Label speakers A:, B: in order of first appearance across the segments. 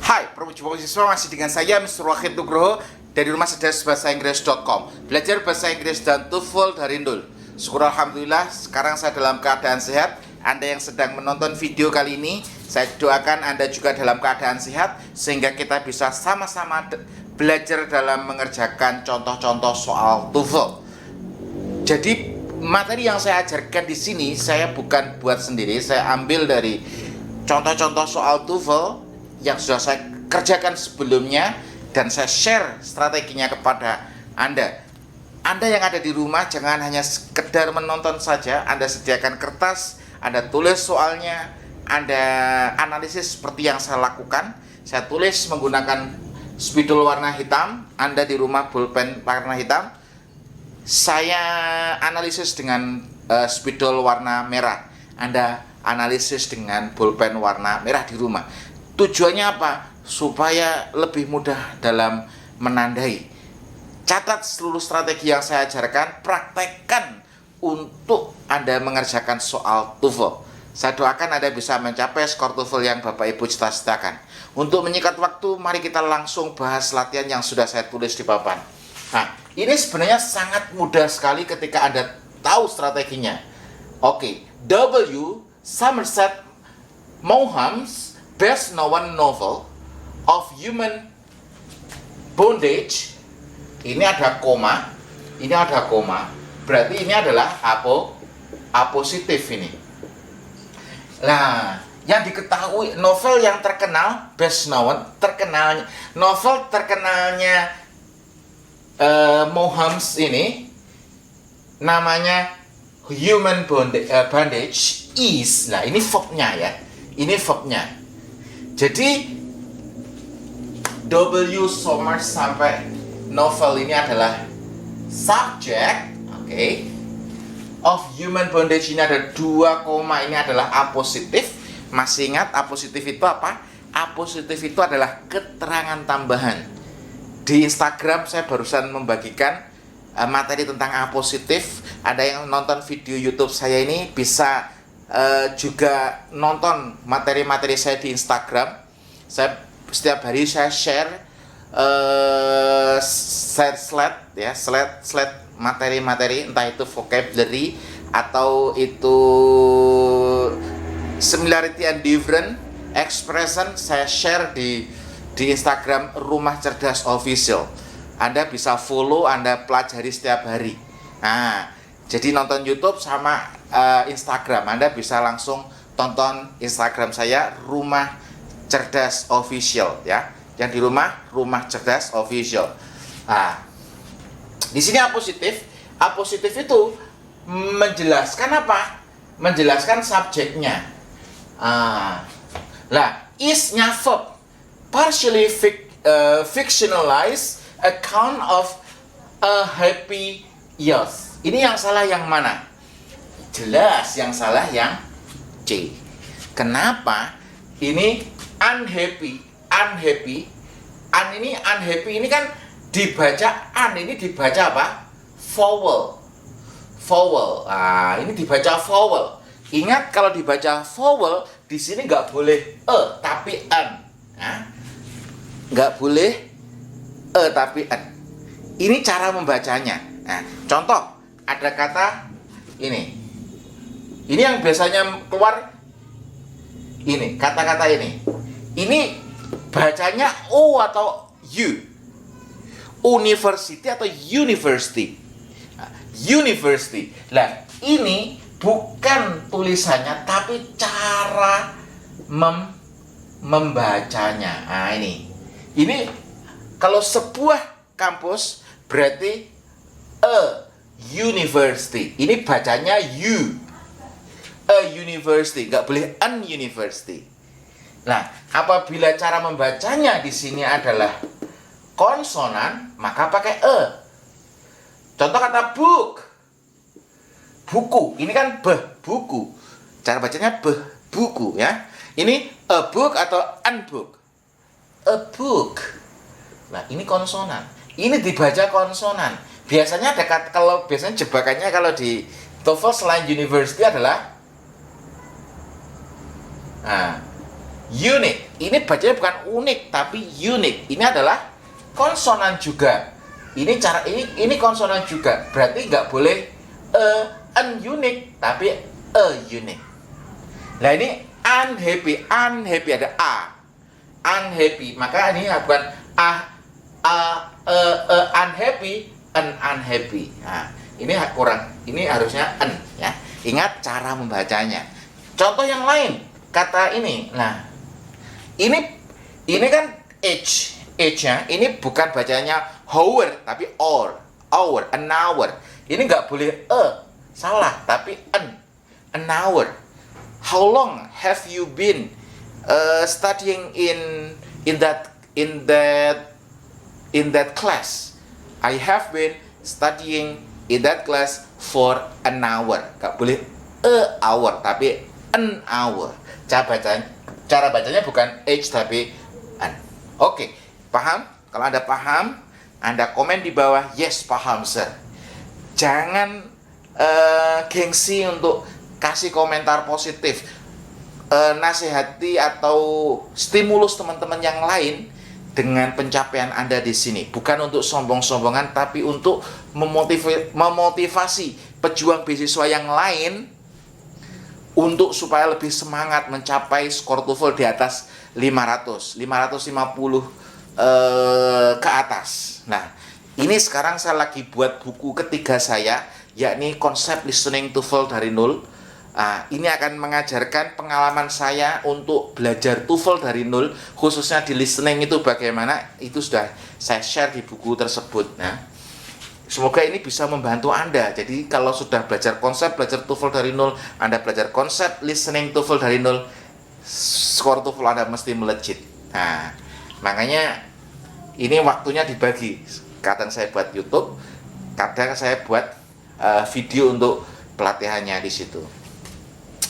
A: Hai, Promosi Siswa masih dengan saya Mr. Wahid Nugroho dari Rumah Cerdas Bahasa Inggris.com. Belajar bahasa Inggris dan TOEFL dari nol. Syukur alhamdulillah sekarang saya dalam keadaan sehat. Anda yang sedang menonton video kali ini, saya doakan Anda juga dalam keadaan sehat sehingga kita bisa sama-sama belajar dalam mengerjakan contoh-contoh soal TOEFL. Jadi materi yang saya ajarkan di sini saya bukan buat sendiri, saya ambil dari contoh-contoh soal TOEFL yang sudah saya kerjakan sebelumnya dan saya share strateginya kepada Anda. Anda yang ada di rumah jangan hanya sekedar menonton saja, Anda sediakan kertas, Anda tulis soalnya, Anda analisis seperti yang saya lakukan. Saya tulis menggunakan spidol warna hitam, Anda di rumah bolpen warna hitam. Saya analisis dengan spidol warna merah, Anda analisis dengan bolpen warna merah di rumah. Tujuannya apa? Supaya lebih mudah dalam menandai. Catat seluruh strategi yang saya ajarkan, praktekkan untuk Anda mengerjakan soal TOEFL. Saya doakan Anda bisa mencapai skor TOEFL yang Bapak Ibu cita-citakan. Untuk menyingkat waktu, mari kita langsung bahas latihan yang sudah saya tulis di papan. Nah, ini sebenarnya sangat mudah sekali ketika Anda tahu strateginya. Oke, W. Somerset Maugham's best known novel of human bondage. Ini ada koma, berarti ini adalah apositif ini. Nah, yang diketahui novel yang terkenal, best known, novel terkenalnya Maugham's ini namanya Human Bondage is. Nah, ini verbnya ya. Ini verbnya. Jadi W. Somers sampai novel ini adalah subject, oke. Of human bondage ini ada 2 koma, ini adalah apositif. Masih ingat apositif itu apa? Apositif itu adalah keterangan tambahan. Di Instagram saya barusan membagikan materi tentang apositif. Ada yang nonton video YouTube saya ini bisa juga nonton materi-materi saya di Instagram. Saya setiap hari saya share slide materi-materi, entah itu vocabulary atau itu similarity and different expression. Saya share di Instagram Rumah Cerdas Official. Anda bisa follow, Anda pelajari setiap hari. Nah, jadi nonton YouTube sama Instagram, Anda bisa langsung tonton Instagram saya Rumah Cerdas Official ya. Yang di Rumah Cerdas Official. Nah, di sini apositif itu menjelaskan apa? Menjelaskan subjeknya. Is-nya verb, partially fictionalized account of a happy youth. Ini yang salah yang mana? Jelas yang salah yang C. Kenapa? Ini unhappy ini kan dibaca ini dibaca apa? Vowel. Ini dibaca vowel. Ingat kalau dibaca vowel di sini nggak boleh tapi n. Nggak boleh tapi n. Ini cara membacanya. Nah, contoh ada kata ini. Ini yang biasanya keluar ini, kata-kata ini. Ini bacanya O atau U. University atau university. University. Nah, ini bukan tulisannya tapi cara membacanya. Nah, ini. Ini kalau sebuah kampus berarti a university. Ini bacanya U. A university, nggak boleh an university. Nah, apabila cara membacanya di sini adalah konsonan, maka pakai e. Contoh kata book, buku. Ini kan buku. Cara bacanya buku ya. Ini a book atau an book. A book. Nah, ini konsonan. Ini dibaca konsonan. Biasanya biasanya jebakannya kalau di TOEFL selain university adalah Unique. Ini bacanya bukan unik tapi unique. Ini adalah konsonan juga. Ini konsonan juga. Berarti nggak boleh unique tapi unique. Nah ini unhappy. Unhappy ada a. Unhappy. Maka ini bukan unhappy, unhappy. Nah, ini kurang. Ini harusnya ya. Ingat cara membacanya. Contoh yang lain, kata ini. Nah, ini kan H-nya. Ini bukan bacanya hour tapi hour, an hour. Ini nggak boleh salah, tapi an hour. How long have you been studying in that class? I have been studying in that class for an hour. Gak boleh hour tapi an hour. Cara bacanya bukan H tapi an. Oke, paham? Kalau Anda paham, Anda komen di bawah yes paham sir. Jangan gengsi untuk kasih komentar positif, nasihati atau stimulus teman-teman yang lain dengan pencapaian Anda di sini. Bukan untuk sombong-sombongan, tapi untuk memotivasi pejuang beasiswa yang lain untuk supaya lebih semangat mencapai skor TOEFL di atas 550 ke atas. Nah, ini sekarang saya lagi buat buku ketiga saya, yakni konsep listening TOEFL dari nol. Ini akan mengajarkan pengalaman saya untuk belajar TOEFL dari nol, khususnya di listening itu bagaimana, itu sudah saya share di buku tersebut. Nah, semoga ini bisa membantu Anda. Jadi kalau sudah belajar konsep belajar TOEFL dari nol, Anda belajar konsep listening TOEFL dari nol, skor TOEFL Anda mesti melejit. Nah, makanya ini waktunya dibagi. Kadang saya buat YouTube, kadang saya buat video untuk pelatihannya di situ.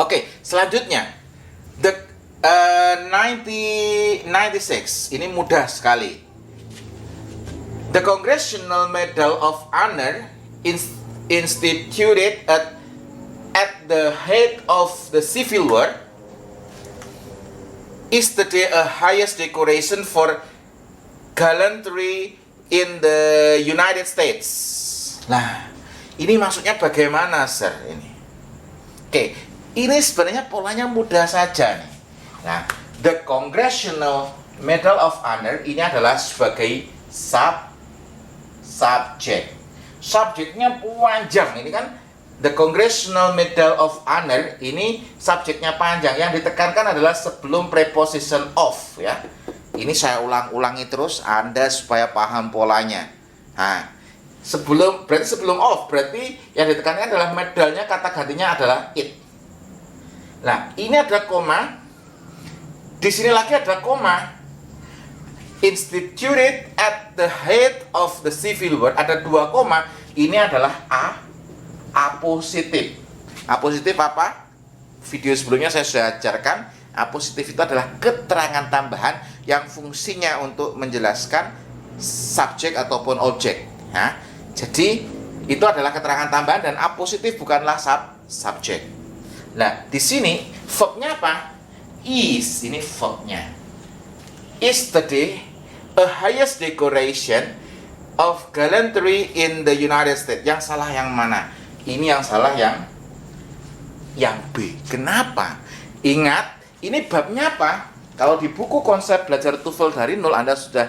A: Oke, selanjutnya the 96 ini mudah sekali. The Congressional Medal of Honor instituted at the height of the Civil War is today a highest decoration for gallantry in the United States. Nah, ini maksudnya bagaimana, sir? Ini. Oke. Ini sebenarnya polanya mudah saja nih. Nah, the Congressional Medal of Honor ini adalah sebagai subject. Subjeknya panjang. Ini kan the Congressional Medal of Honor ini subjeknya panjang. Yang ditekankan adalah sebelum preposition of ya. Ini saya ulang-ulangi terus Anda supaya paham polanya. Nah, sebelum of berarti yang ditekankan adalah medalnya, kata gantinya adalah it. Nah, ini ada koma. Di sini lagi ada koma. Instituted at the height of the Civil War. Ada dua koma. Ini adalah A positif. A positif apa? Video sebelumnya saya sudah ajarkan. A positif itu adalah keterangan tambahan yang fungsinya untuk menjelaskan subjek ataupun objek. Nah, jadi itu adalah keterangan tambahan dan A positif bukanlah subjek. Nah, di sini verbnya apa? Is, ini verbnya. Is today a highest decoration of gallantry in the United States. Yang salah yang mana? Ini yang salah yang B. Kenapa? Ingat, ini babnya apa? Kalau di buku konsep belajar TOEFL dari nol, Anda sudah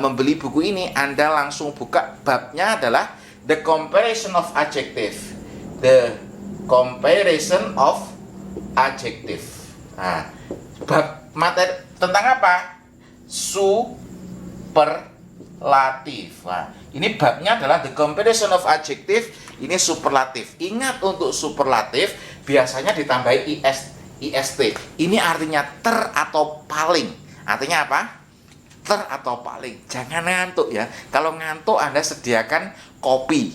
A: membeli buku ini, Anda langsung buka babnya adalah the comparison of adjective. The comparison of adjective. Nah, bab materi tentang apa? Superlatif. Nah, ini babnya adalah the comparison of adjective. Ini superlatif. Ingat, untuk superlatif biasanya ditambahi ist. Ini artinya ter atau paling. Artinya apa? Ter atau paling. Jangan ngantuk ya. Kalau ngantuk Anda sediakan kopi.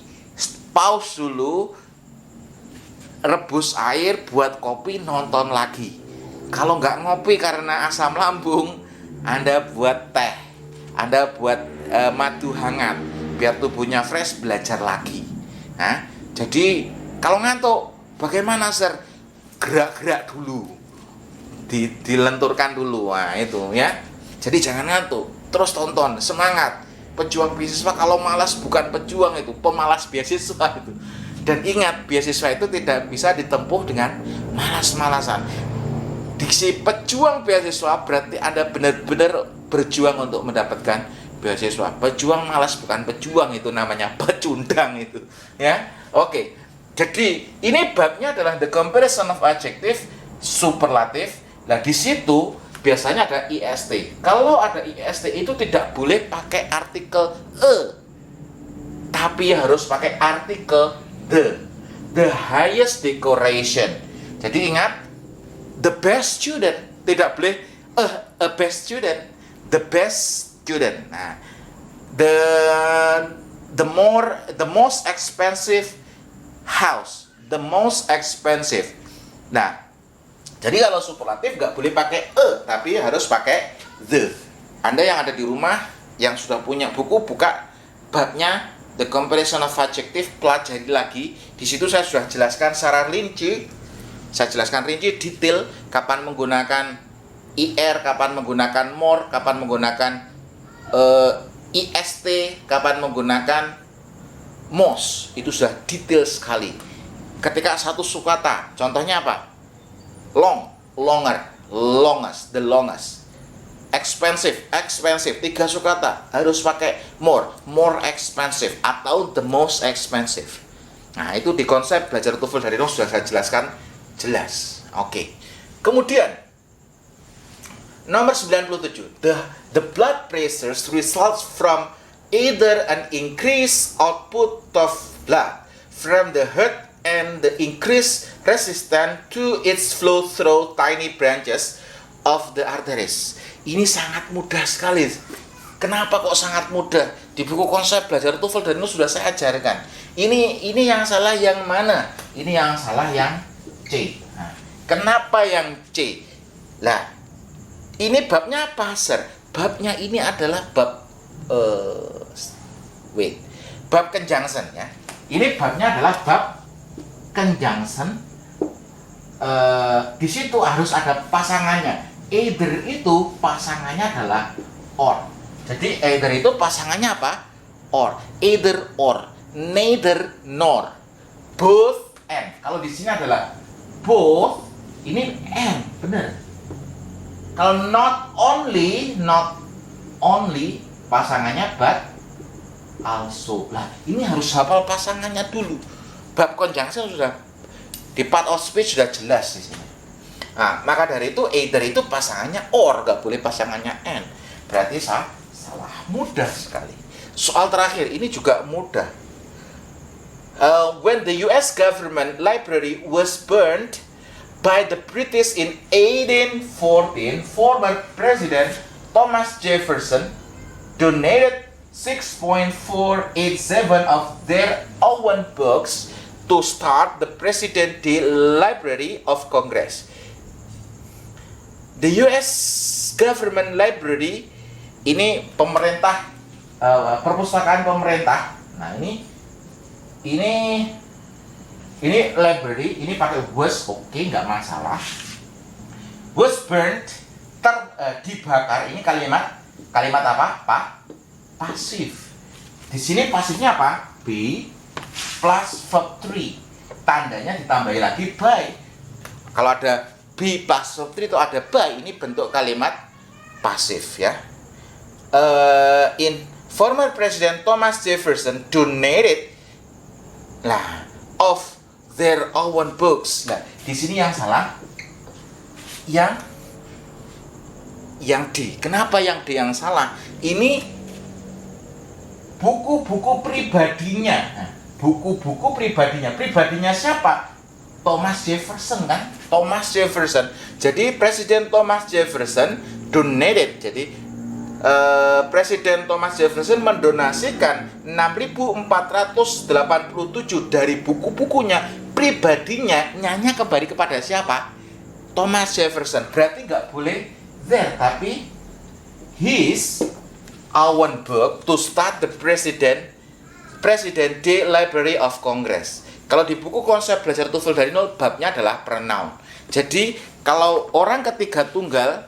A: Pause dulu, rebus air, buat kopi, nonton lagi. Kalau nggak ngopi karena asam lambung, Anda buat teh, Anda buat madu hangat, biar tubuhnya fresh, belajar lagi. Nah, jadi kalau ngantuk, bagaimana, sir? Gerak-gerak dulu, dilenturkan dulu. Nah, itu ya. Jadi jangan ngantuk, terus tonton, semangat. Pejuang beasiswa kalau malas bukan pejuang, itu pemalas beasiswa itu. Dan ingat, beasiswa itu tidak bisa ditempuh dengan malas-malasan. Diksi pejuang beasiswa berarti Anda benar-benar berjuang untuk mendapatkan beasiswa. Pejuang malas bukan pejuang, itu namanya pecundang itu. Ya, oke. Jadi ini babnya adalah the comparison of adjective superlatif. Nah di situ biasanya ada ist. Kalau ada ist itu tidak boleh pakai artikel tapi harus pakai artikel the highest decoration. Jadi ingat, the best student, tidak boleh a best student, the best student. Nah, the most expensive house, the most expensive. Nah, jadi kalau superlatif nggak boleh pakai tapi harus pakai the. Anda yang ada di rumah yang sudah punya buku, buka babnya the comparison of adjective, pelajari lagi. Di situ saya sudah jelaskan secara rinci. Saya jelaskan rinci, detail kapan menggunakan ir, kapan menggunakan more, kapan menggunakan ist, kapan menggunakan most. Itu sudah detail sekali. Ketika satu sukata, contohnya apa? Long, longer, longest, the longest. Expensive, expensive, 3 sukata harus pakai more, more expensive atau the most expensive. Nah, itu di konsep belajar TOEFL dari Nol sudah saya jelaskan jelas. Oke. Kemudian nomor 97, the blood pressures results from either an increased output of blood from the heart and the increased resistance to its flow through tiny branches of the arteries. Ini sangat mudah sekali. Kenapa kok sangat mudah? Di buku konsep belajar TOEFL dan itu sudah saya ajarkan. Ini yang salah yang mana? Ini yang salah yang C. Nah, kenapa yang C? Lah, ini babnya apa, Sir? Babnya ini adalah bab bab conjunction ya. Ini babnya adalah bab conjunction. Di situ harus ada pasangannya. Either itu pasangannya adalah or. Jadi either itu pasangannya apa? Or. Either or, neither nor, both and. Kalau di sini adalah both, ini and, benar. Kalau not only pasangannya but also. Lah, ini harus hafal pasangannya dulu. Bab conjunction sudah di part of speech sudah jelas di sini. Nah, maka dari itu either itu pasangannya or, nggak boleh pasangannya and. Berarti salah, mudah sekali. Soal terakhir ini juga mudah. When the US government library was burned by the British in 1814, former President Thomas Jefferson donated 6.487 of their own books to start the President Day Library of Congress. The US Government Library ini pemerintah, perpustakaan pemerintah. Nah ini library, ini pakai was, oke, nggak masalah. Was burnt, dibakar. Ini kalimat apa? Pasif. Di sini pasifnya apa? Be plus verb 3. Tandanya ditambahi lagi by. Kalau ada be plus verb 3 itu ada by, ini bentuk kalimat pasif ya. In former President Thomas Jefferson donated of their own books. Nah, di sini yang salah yang D. Kenapa yang D yang salah? Ini buku-buku pribadinya. Nah, buku-buku pribadinya. Pribadinya siapa? Thomas Jefferson kan? Thomas Jefferson. Jadi Presiden Thomas Jefferson donated. Jadi Presiden Thomas Jefferson mendonasikan 6.487 dari buku-bukunya pribadinya nyanyi kembali kepada siapa? Thomas Jefferson. Berarti nggak boleh there, tapi his own book to start the President Day Library of Congress. Kalau di buku konsep belajar TOEFL dari nol, babnya adalah pronoun. Jadi kalau orang ketiga tunggal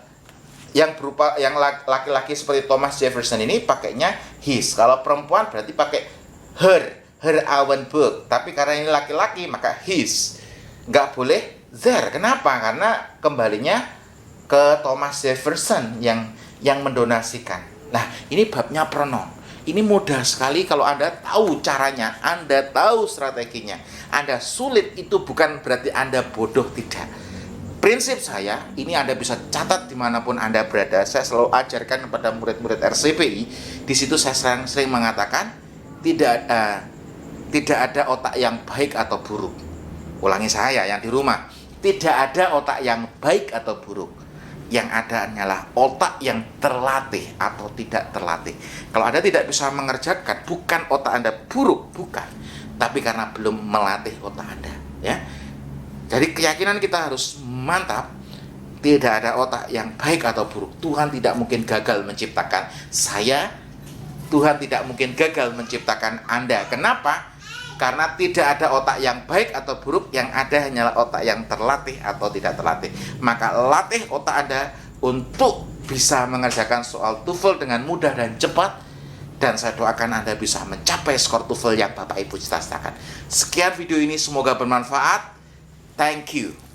A: yang berupa yang laki-laki seperti Thomas Jefferson ini pakainya his. Kalau perempuan berarti pakai her own book. Tapi karena ini laki-laki maka his. Nggak boleh their. Kenapa? Karena kembalinya ke Thomas Jefferson yang mendonasikan. Nah, ini babnya pronoun. Ini mudah sekali kalau Anda tahu caranya, Anda tahu strateginya. Anda sulit itu bukan berarti Anda bodoh, tidak. Prinsip saya, ini Anda bisa catat dimanapun Anda berada. Saya selalu ajarkan kepada murid-murid RCPI. Di situ saya sering mengatakan, tidak ada otak yang baik atau buruk. Ulangi saya yang di rumah. Tidak ada otak yang baik atau buruk. Yang ada hanyalah otak yang terlatih atau tidak terlatih. Kalau Anda tidak bisa mengerjakan, bukan otak Anda buruk, bukan. Tapi karena belum melatih otak Anda, ya. Jadi keyakinan kita harus mantap. Tidak ada otak yang baik atau buruk. Tuhan tidak mungkin gagal menciptakan saya. Tuhan tidak mungkin gagal menciptakan Anda. Kenapa? Karena tidak ada otak yang baik atau buruk, yang ada hanyalah otak yang terlatih atau tidak terlatih. Maka latih otak Anda untuk bisa mengerjakan soal TOEFL dengan mudah dan cepat. Dan saya doakan Anda bisa mencapai skor TOEFL yang Bapak Ibu cita-citakan. Sekian video ini, semoga bermanfaat. Thank you.